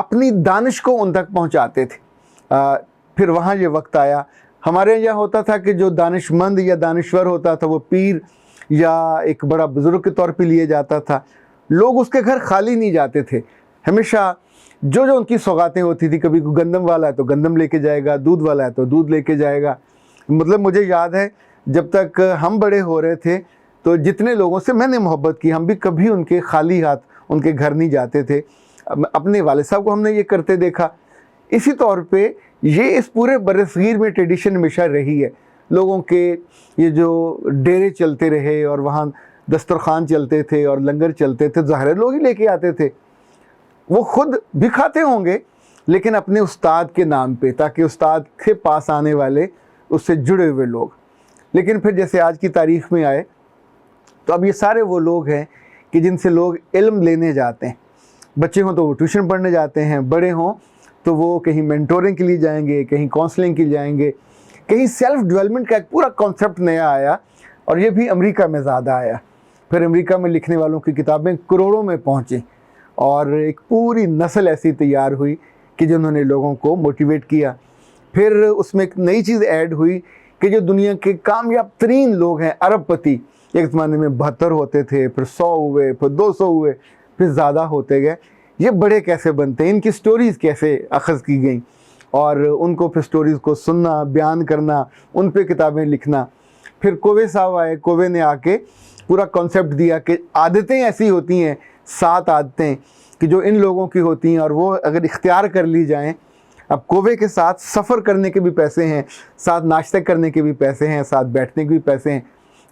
اپنی دانش کو ان تک پہنچاتے تھے۔ پھر وہاں یہ وقت آیا، ہمارے یہاں ہوتا تھا کہ جو دانش مند یا دانشور ہوتا تھا وہ پیر یا ایک بڑا بزرگ کے طور پہ لیے جاتا تھا، لوگ اس کے گھر خالی نہیں جاتے تھے، ہمیشہ جو ان کی سوغاتیں ہوتی تھی، کبھی کوئی گندم والا ہے تو گندم لے کے جائے گا، دودھ والا ہے تو دودھ لے کے جائے گا۔ مطلب مجھے یاد ہے جب تک ہم بڑے ہو رہے تھے تو جتنے لوگوں سے میں نے محبت کی، ہم بھی کبھی ان کے خالی ہاتھ ان کے گھر نہیں جاتے تھے۔ اپنے والد صاحب کو ہم نے یہ کرتے دیکھا۔ اسی طور پہ یہ اس پورے برصغیر میں ٹریڈیشن ہمیشہ رہی ہے، لوگوں کے یہ جو ڈیرے چلتے رہے اور وہاں دسترخوان چلتے تھے اور لنگر چلتے تھے، ظاہر لوگ ہی لے کے آتے تھے، وہ خود بھی کھاتے ہوں گے لیکن اپنے استاد کے نام پہ، تاکہ استاد کے پاس آنے والے اس سے جڑے ہوئے لوگ۔ لیکن پھر جیسے آج کی تاریخ میں آئے تو اب یہ سارے وہ لوگ ہیں کہ جن سے لوگ علم لینے جاتے ہیں، بچے ہوں تو وہ ٹیوشن پڑھنے جاتے ہیں، بڑے ہوں تو وہ کہیں مینٹورنگ کے لیے جائیں گے، کہیں کاؤنسلنگ کے لیے جائیں گے، کہیں سیلف ڈیولپمنٹ کا ایک پورا کانسیپٹ نیا آیا، اور یہ بھی امریکہ میں زیادہ آیا۔ پھر امریکہ میں لکھنے والوں کی کتابیں کروڑوں میں پہنچیں اور ایک پوری نسل ایسی تیار ہوئی کہ جنہوں نے لوگوں کو موٹیویٹ کیا۔ پھر اس میں ایک نئی چیز ایڈ ہوئی کہ جو دنیا کے کامیاب ترین لوگ ہیں، ارب پتی، ایک زمانے میں 72 ہوتے تھے، پھر 100 ہوئے، پھر 200 ہوئے، پھر زیادہ ہوتے گئے۔ یہ بڑے کیسے بنتے ہیں، ان کی سٹوریز کیسے اخذ کی گئیں، اور ان کو پھر سٹوریز کو سننا، بیان کرنا، ان پہ کتابیں لکھنا۔ پھر کووے صاحب آئے، کووے نے آ کے پورا کانسیپٹ دیا کہ عادتیں ایسی ہوتی ہیں، 7 عادتیں کہ جو ان لوگوں کی ہوتی ہیں، اور وہ اگر اختیار کر لی جائیں۔ اب کووے کے ساتھ سفر کرنے کے بھی پیسے ہیں، ساتھ ناشتہ کرنے کے بھی پیسے ہیں، ساتھ بیٹھنے کے بھی پیسے ہیں۔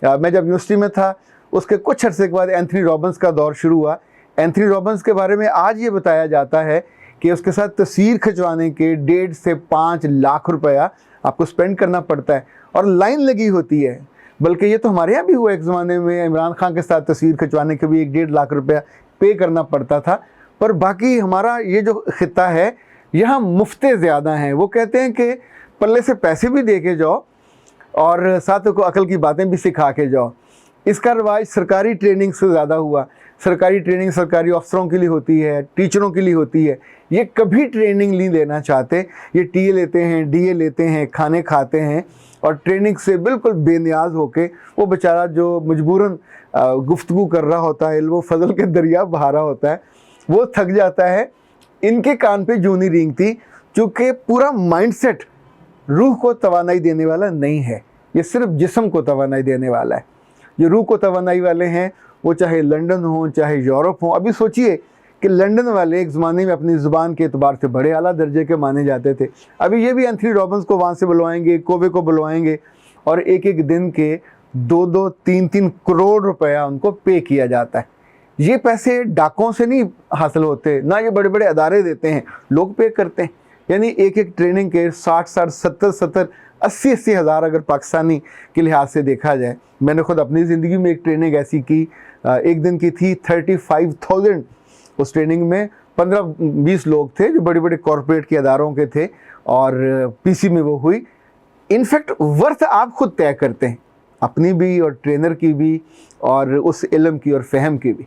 میں جب یونیورسٹی میں تھا اس کے کچھ عرصے کے بعد اینتھنی رابنس کا دور شروع ہوا۔ اینتھنی رابنس کے بارے میں آج یہ بتایا جاتا ہے کہ اس کے ساتھ تصویر کھنچوانے کے 1.5 سے 5 لاکھ روپیہ آپ کو سپینڈ کرنا پڑتا ہے، اور لائن لگی ہوتی ہے۔ بلکہ یہ تو ہمارے یہاں بھی ہوا ایک زمانے میں، عمران خان کے ساتھ تصویر کھنچوانے کے بھی 1.5 لاکھ روپیہ پے کرنا پڑتا تھا۔ پر باقی ہمارا یہ جو خطہ ہے یہاں مفتے زیادہ ہیں۔ وہ کہتے ہیں کہ پلے سے پیسے بھی دے کے جاؤ اور ساتھ کو عقل کی باتیں بھی سکھا کے جاؤ۔ اس کا رواج سرکاری ٹریننگ سے زیادہ ہوا۔ سرکاری ٹریننگ سرکاری افسروں کے لیے ہوتی ہے، ٹیچروں کے لیے ہوتی ہے۔ یہ کبھی ٹریننگ نہیں لینا چاہتے، یہ ٹی اے لیتے ہیں، ڈی اے لیتے ہیں، کھانے کھاتے ہیں، اور ٹریننگ سے بالکل بے نیاز ہو کے وہ بیچارہ جو مجبوراً گفتگو کر رہا ہوتا ہے، علم و فضل کے دریا بہا رہا ہوتا ہے، وہ تھک جاتا ہے۔ ان کے کان پہ جوں نہیں رینگتی، چونکہ پورا مائنڈ سیٹ روح کو توانائی دینے والا نہیں ہے، یہ صرف جسم کو توانائی دینے والا ہے۔ جو روح کو توانائی والے ہیں وہ چاہے لنڈن ہوں چاہے یورپ ہوں۔ ابھی سوچئے کہ لنڈن والے ایک زمانے میں اپنی زبان کے اعتبار سے بڑے اعلیٰ درجے کے مانے جاتے تھے، ابھی یہ بھی اینتھنی رابنس کو وہاں سے بلوائیں گے، کووے کو بلوائیں گے، اور ایک ایک دن کے 2-2 3-3 کروڑ روپیہ ان کو پے کیا جاتا ہے۔ یہ پیسے ڈاکوں سے نہیں حاصل ہوتے، نہ یہ بڑے بڑے ادارے دیتے ہیں، لوگ پے کرتے ہیں۔ یعنی ایک ایک ٹریننگ کے 60 70 80 ہزار اگر پاکستانی کے لحاظ سے دیکھا جائے۔ میں نے خود اپنی زندگی میں ایک ٹریننگ ایسی کی، ایک دن کی تھی 35,000۔ اس ٹریننگ میں 15-20 لوگ تھے جو بڑے بڑے کارپوریٹ کے اداروں کے تھے، اور پی سی میں وہ ہوئی۔ انفیکٹ ورتھ آپ خود طے کرتے ہیں، اپنی بھی اور ٹرینر کی بھی اور اس علم کی اور فہم کی بھی۔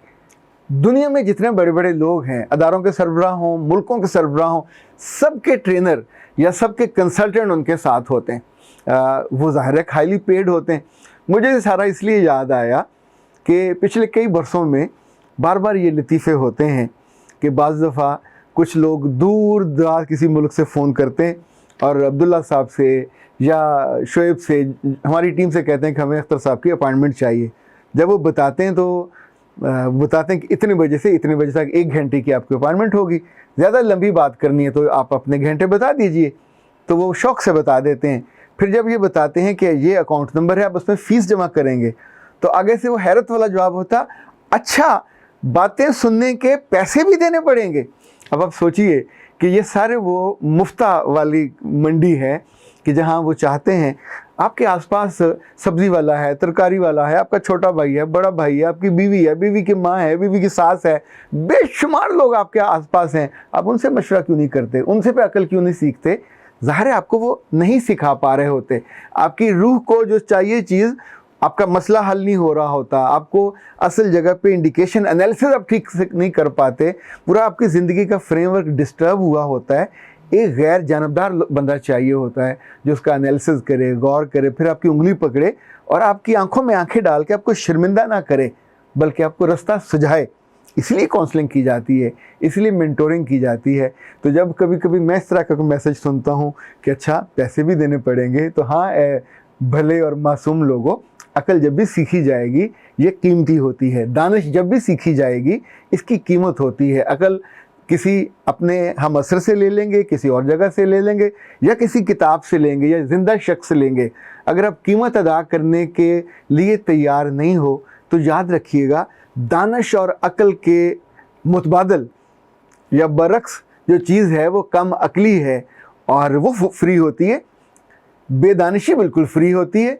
دنیا میں جتنے بڑے بڑے لوگ ہیں، اداروں کے سربراہ ہوں، ملکوں کے سربراہ ہوں، سب کے ٹرینر یا سب کے کنسلٹنٹ ان کے ساتھ ہوتے ہیں۔ وہ ظاہر ہے ہائیلی پیڈ ہوتے ہیں۔ مجھے یہ سارا اس لیے یاد آیا کہ پچھلے کئی برسوں میں بار بار یہ لطیفے ہوتے ہیں کہ بعض دفعہ کچھ لوگ دور دراز کسی ملک سے فون کرتے ہیں اور عبداللہ صاحب سے یا شعیب سے، ہماری ٹیم سے کہتے ہیں کہ ہمیں اختر صاحب کی اپائنٹمنٹ چاہیے۔ جب وہ بتاتے ہیں تو بتاتے ہیں کہ اتنے بجے سے اتنے بجے تک 1 گھنٹے کی آپ کی اپائنٹمنٹ ہوگی، زیادہ لمبی بات کرنی ہے تو آپ اپنے گھنٹے بتا دیجئے، تو وہ شوق سے بتا دیتے ہیں۔ پھر جب یہ بتاتے ہیں کہ یہ اکاؤنٹ نمبر ہے، آپ اس میں فیس جمع کریں گے، تو آگے سے وہ حیرت والا جواب ہوتا، اچھا باتیں سننے کے پیسے بھی دینے پڑیں گے۔ اب آپ سوچئے کہ یہ سارے وہ مفتہ والی منڈی ہے کہ جہاں وہ چاہتے ہیں آپ کے آس پاس سبزی والا ہے، ترکاری والا ہے، آپ کا چھوٹا بھائی ہے، بڑا بھائی ہے، آپ کی بیوی ہے، بیوی کی ماں ہے، بیوی کی ساس ہے، بے شمار لوگ آپ کے آس پاس ہیں۔ آپ ان سے مشورہ کیوں نہیں کرتے؟ ان سے پہ عقل کیوں نہیں سیکھتے؟ ظاہر ہے آپ کو وہ نہیں سکھا پا رہے ہوتے۔ آپ کی روح کو جو چاہیے چیز آپ کا مسئلہ حل نہیں ہو رہا ہوتا، آپ کو اصل جگہ پہ انڈیکیشن انالیسز آپ ٹھیک سے نہیں کر پاتے، پورا آپ کی زندگی کا فریم ورک ڈسٹرب ہوا ہوتا ہے، ایک غیر جانبدار بندہ چاہیے ہوتا ہے جو اس کا انالیسز کرے، غور کرے، پھر آپ کی انگلی پکڑے اور آپ کی آنکھوں میں آنکھیں ڈال کے آپ کو شرمندہ نہ کرے بلکہ آپ کو رستہ سجھائے۔ اس لیے کونسلنگ کی جاتی ہے، اس لیے مینٹورنگ کی جاتی ہے۔ تو جب کبھی کبھی میں اس طرح کا کوئی میسج سنتا ہوں کہ اچھا پیسے بھی دینے پڑیں گے، تو ہاں اے بھلے اور معصوم لوگوں، عقل جب بھی سیکھی جائے گی یہ قیمتی ہوتی ہے، دانش جب بھی سیکھی جائے گی اس کی قیمت ہوتی ہے۔ عقل کسی اپنے ہم عصر سے لے لیں گے، کسی اور جگہ سے لے لیں گے، یا کسی کتاب سے لیں گے، یا زندہ شخص سے لیں گے، اگر آپ قیمت ادا کرنے کے لیے تیار نہیں ہو تو یاد رکھیے گا دانش اور عقل کے متبادل یا برعکس جو چیز ہے وہ کم عقلی ہے اور وہ فری ہوتی ہے، بے دانشی بالکل فری ہوتی ہے،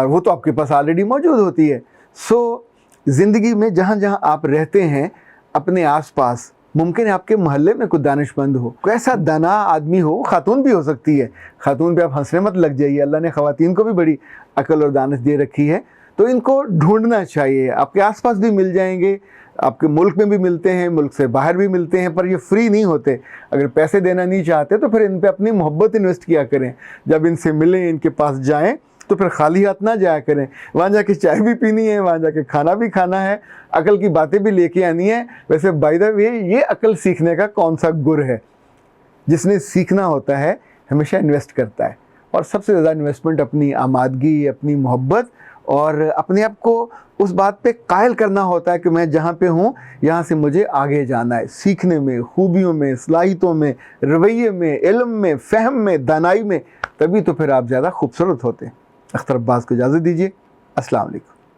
وہ تو آپ کے پاس آلریڈی موجود ہوتی ہے۔ سو زندگی میں جہاں جہاں آپ رہتے ہیں اپنے آس پاس ممکن ہے آپ کے محلے میں کوئی دانش مند ہو، کوئی ایسا دانا آدمی ہو، خاتون بھی ہو سکتی ہے، خاتون پہ آپ ہنسنے مت لگ جائیے، اللہ نے خواتین کو بھی بڑی عقل اور دانش دے رکھی ہے، تو ان کو ڈھونڈنا چاہیے۔ آپ کے آس پاس بھی مل جائیں گے، آپ کے ملک میں بھی ملتے ہیں، ملک سے باہر بھی ملتے ہیں، پر یہ فری نہیں ہوتے۔ اگر پیسے دینا نہیں چاہتے تو پھر ان پہ اپنی محبت انویسٹ کیا کریں، جب ان سے ملیں، ان کے پاس جائیں تو پھر خالی ہاتھ نہ جایا کریں، وہاں جا کے چائے بھی پینی ہے، وہاں جا کے کھانا بھی کھانا ہے، عقل کی باتیں بھی لے کے آنی ہے۔ ویسے بائی دا وے یہ عقل سیکھنے کا کون سا گر ہے؟ جس نے سیکھنا ہوتا ہے ہمیشہ انویسٹ کرتا ہے، اور سب سے زیادہ انویسٹمنٹ اپنی آمادگی، اپنی محبت اور اپنے آپ کو اس بات پہ قائل کرنا ہوتا ہے کہ میں جہاں پہ ہوں یہاں سے مجھے آگے جانا ہے، سیکھنے میں، خوبیوں میں، صلاحیتوں میں، رویے میں، علم میں، فہم میں، دانائی میں، تبھی تو پھر آپ زیادہ خوبصورت ہوتے ہیں۔ اختر عباس کو اجازت دیجیے، السلام علیکم۔